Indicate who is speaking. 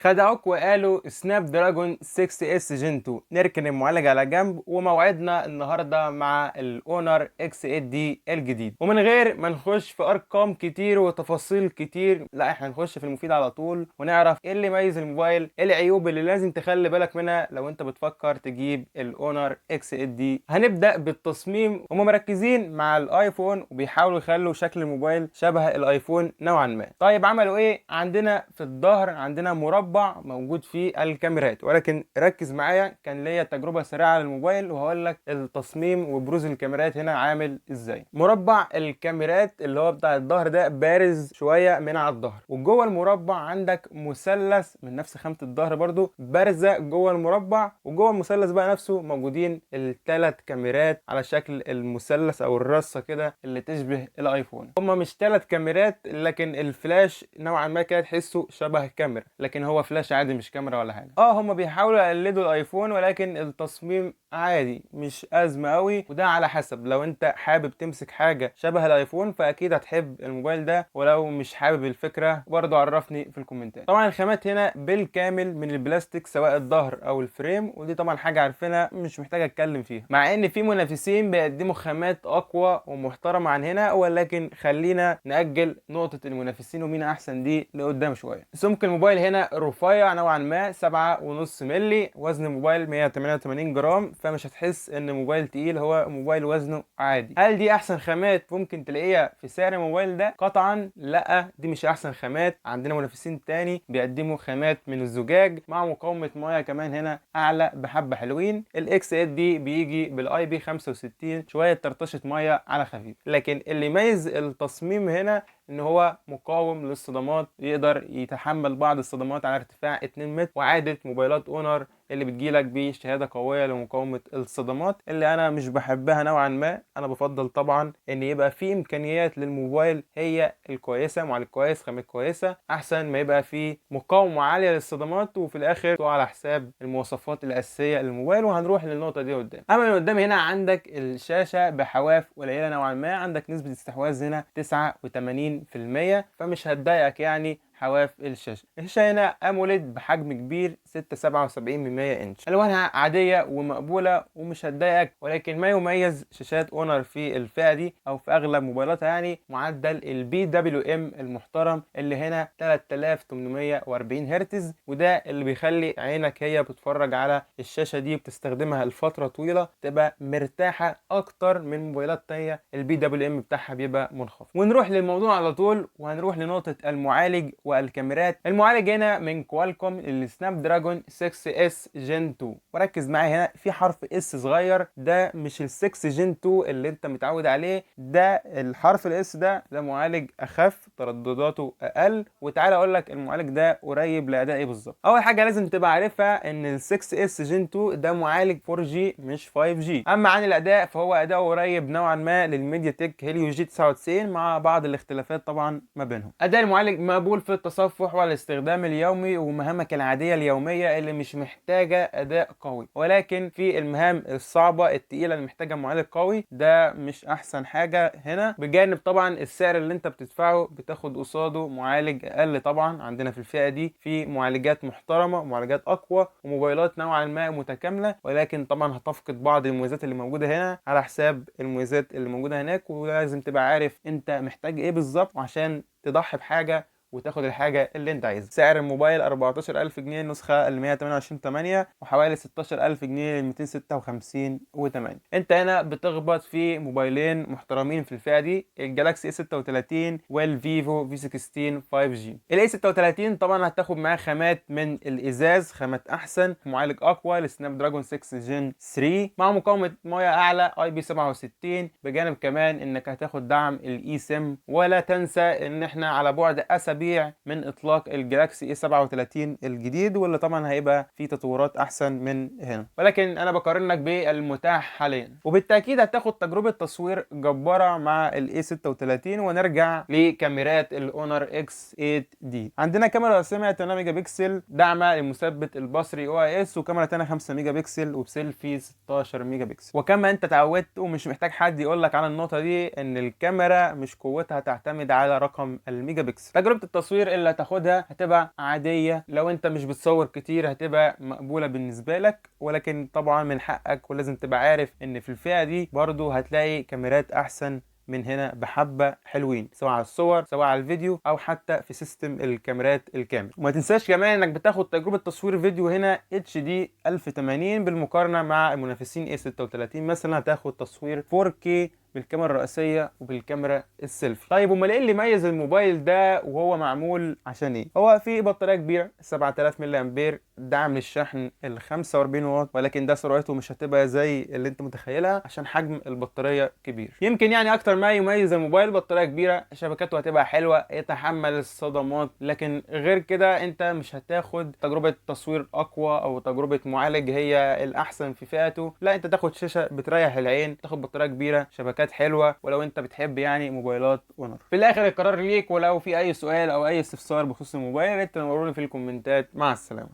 Speaker 1: خدعوك وقالوا سناب دراجون 6 اس جن 2. نركن المعالج على جنب وموعدنا النهارده مع الاونر اكس 8 دي الجديد. ومن غير ما نخش في ارقام كتير وتفاصيل كتير، لا احنا هنخش في المفيد على طول ونعرف ايه اللي يميز الموبايل، ايه العيوب اللي لازم تخلي بالك منها لو انت بتفكر تجيب الاونر اكس 8 دي. هنبدا بالتصميم. هم مركزين مع الايفون وبيحاولوا يخلوا شكل الموبايل شبه الايفون نوعا ما. طيب عملوا ايه؟ عندنا في الظهر عندنا مربع موجود فيه الكاميرات، ولكن ركز معايا، كان ليا تجربه سريعه على الموبايل وهقول لك التصميم وبروز الكاميرات هنا عامل ازاي. مربع الكاميرات اللي هو بتاع الظهر ده بارز شويه من على الظهر، وجوه المربع عندك مثلث من نفس خامه الظهر برضو بارزه جوه المربع، وجوه المثلث بقى نفسه موجودين الثلاث كاميرات على شكل المثلث او الرصه كده اللي تشبه الايفون. هما مش ثلاث كاميرات، لكن الفلاش نوعا ما كده تحسه شبه كاميرا، لكن هو فلاش عادي مش كاميرا ولا حاجه. هما بيحاولوا يقلدوا الايفون، ولكن التصميم عادي مش ازمه قوي، وده على حسب. لو انت حابب تمسك حاجه شبه الايفون فاكيد هتحب الموبايل ده، ولو مش حابب الفكره برضو عرفني في الكومنتات. طبعا الخامات هنا بالكامل من البلاستيك سواء الظهر او الفريم، ودي طبعا حاجه عارفينها مش محتاج اتكلم فيها، مع ان في منافسين بيقدموا خامات اقوى ومحترمه عن هنا، ولكن خلينا ناجل نقطه المنافسين ومين احسن دي لقدام شويه. سمك الموبايل هنا رفيع نوعا ما 7.5 مللي، وزن الموبايل 188 جرام، فمش هتحس ان موبايل تقيل، هو موبايل وزنه عادي. هل دي احسن خامات ممكن تلاقيها في سعر الموبايل ده؟ قطعا لا، دي مش احسن خامات. عندنا منافسين تاني بيقدموا خامات من الزجاج مع مقاومه ميه كمان هنا اعلى بحبه حلوين. الاكس 8 دي بيجي بالاي بي 65 شويه طرطشه ميه على خفيف، لكن اللي يميز التصميم هنا ان هو مقاوم للصدمات، يقدر يتحمل بعض الصدمات على ارتفاع 2 متر، وعادة موبايلات اونر اللي بتجيلك بشهاده قويه لمقاومه الصدمات اللي انا مش بحبها نوعا ما. انا بفضل طبعا ان يبقى في امكانيات للموبايل هي الكويسه، معالج كويس، خامات كويسه، احسن ما يبقى في مقاومه عاليه للصدمات وفي الاخر تقع على حساب المواصفات الاساسيه للموبايل. وهنروح للنقطه دي قدام. اما من قدام هنا عندك الشاشه بحواف قليله نوعا ما، عندك نسبه استحواذ هنا 89%، فمش هتضايقك يعني حواف الشاشه. الشاشه هنا اموليد بحجم كبير 6.77 انش، الوانها عاديه ومقبوله ومش هتضايقك، ولكن ما يميز شاشات اونر في الفئه دي او في اغلب موبايلاتها يعني معدل البي دبليو ام المحترم اللي هنا 3840 هرتز، وده اللي بيخلي عينك هي بتتفرج على الشاشه دي بتستخدمها لفتره طويله تبقى مرتاحه اكتر من موبايلات تانيه البي دبليو ام بتاعها بيبقى منخفض. ونروح للموضوع على طول، وهنروح لنقطه المعالج والكاميرات. المعالج هنا من كوالكوم السناب دراجون 6 اس جن 2، وركز معايا هنا في حرف اس صغير، ده مش ال 6 جن 2 اللي انت متعود عليه، ده الحرف الاس ده معالج اخف، تردداته اقل. وتعالى اقول لك المعالج ده قريب لاداء ايه بالظبط. اول حاجه لازم تبقى عارفها ان ال 6 اس جن 2 ده معالج 4G مش 5G. اما عن الاداء فهو اداؤه قريب نوعا ما للميديا تك هيليو جي 99 مع بعض الاختلافات طبعا ما بينهم. اداء المعالج مقبول في التصفح والاستخدام اليومي ومهامك العاديه اليوميه اللي مش محتاجه اداء قوي، ولكن في المهام الصعبه التقيله اللي محتاجه معالج قوي ده مش احسن حاجه هنا. بجانب طبعا السعر اللي انت بتدفعه بتاخد قصاده معالج اقل. طبعا عندنا في الفئه دي في معالجات محترمه ومعالجات اقوى وموبايلات نوعا ما متكامله، ولكن طبعا هتفقد بعض المميزات اللي موجوده هنا على حساب المميزات اللي موجوده هناك، ولازم تبقى عارف انت محتاج ايه بالظبط عشان تضحي بحاجه وتاخد الحاجه اللي انت عايزها. سعر الموبايل 14000 جنيه النسخه ال 128 8، وحوالي 16000 جنيه ال 256 و8. انت هنا بتخبط في موبايلين محترمين في الفئه دي، الجالاكسي اي 36 والفيفو في 16 5G. الاي 36 طبعا هتاخد معاه خامات من الازاز، خامات احسن، معالج اقوى لسناب دراجون 6 جن 3 مع مقاومه ميه اعلى اي بي 67، بجانب كمان انك هتاخد دعم الاي سيم. ولا تنسى ان احنا على بعد اسابيع من اطلاق الجالاكسي اي 37 الجديد، واللي طبعا هيبقى فيه تطورات احسن من هنا، ولكن انا بقارنك بالمتاح حاليا. وبالتاكيد هتاخد تجربه تصوير جباره مع الاي 36. ونرجع لكاميرات الاونر اكس 8 دي. عندنا كاميرا رئيسيه 8 ميجا بكسل داعمه للمثبت البصري او اس، وكاميرا تانية 5 ميجا بكسل وبسيلفي 16 ميجا بكسل. وكما انت اتعودت ومش محتاج حد يقول لك على النقطه دي ان الكاميرا مش قوتها تعتمد على رقم الميجا بكسل. تجربه التصوير اللي هتاخدها هتبقى عادية، لو انت مش بتصور كتير هتبقى مقبولة بالنسبة لك، ولكن طبعا من حقك ولازم تبقى عارف ان في الفئة دي برضو هتلاقي كاميرات احسن من هنا بحبة حلوين، سواء على الصور سواء على الفيديو او حتى في سيستم الكاميرات الكامل. وما تنساش كمان انك بتاخد تجربة تصوير فيديو هنا HD 1080 بالمقارنة مع المنافسين A36 مثلا هتاخد تصوير 4K بالكاميرا الرئيسيه وبالكاميرا السيلفي. طيب امال ايه اللي يميز الموبايل ده وهو معمول عشان ايه؟ هو في بطاريه كبيره 7000 ملي امبير، دعم للشحن ال 45 واط، ولكن ده سرعته مش هتبقى زي اللي انت متخيلها عشان حجم البطاريه كبير. يمكن يعني اكتر ما يميز الموبايل بطاريه كبيره، شبكاته هتبقى حلوه يتحمل الصدمات، لكن غير كده انت مش هتاخد تجربه تصوير اقوى او تجربه معالج هي الاحسن في فئته، لا انت تاخد شاشه بتريح العين، تاخد بطاريه كبيره، شبكات حلوه، ولو انت بتحب يعني موبايلات اونر. في الاخر القرار ليك، ولو في اي سؤال او اي استفسار بخصوص الموبايل انت تنوروني في الكومنتات. مع السلامه.